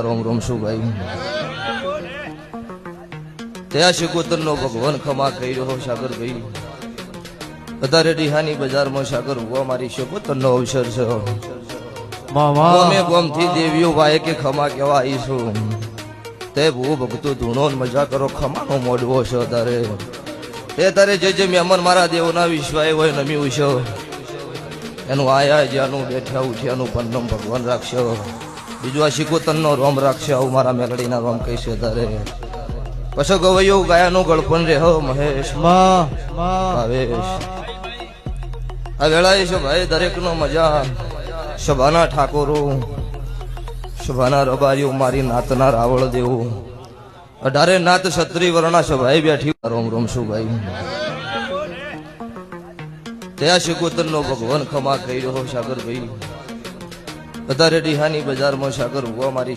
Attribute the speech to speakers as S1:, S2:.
S1: રોમ રોમ શું ભાઈ ત્યાં શિકોતર નો ભગવાન ખમા કર્યો સાગર ભાઈ અત્યારે ડીહાની બજારમાં સાગર ઉભો મારી શિકોતર નો અવસર છે અમે ગોમથી દેવીઓ ભાઈ કે ખમા કેવા આવીશું તે ભૂ ભક્તો ધૂણો મજા કરો ખમાનો મોડવો છે તારે તે તારે જે મહેમાન મારા દેવના વિશ્વાય હોય નમી ઉછો એનું આયા જ્યાંનું બેઠા ઉઠ્યાનું પન્નમ ભગવાન રાખશો બીજું આ શિકોતર નો રોમ રાખશે આવું મારા મેલડીના રોમ કહીશે તારે પછી ગવૈયો ગાયાનું ગળપણ રે હો મહેશ ભાવેશ આ વેળાએ છે ભાઈ દરેક નો મજા સભાના ઠાકોરો સભાના રબારીઓ મારી નાતના રાવળ દેવું 18 નાત ક્ષત્રિય વર્ણા સભાએ બેઠી રોમ રોમ શું ભાઈ ત્યાં શિકોતર નો ભગવાન ખમા કર્યો સાગર ભાઈ અત્યારે ડીહાની બજારમાં સાગર ઉભો મારી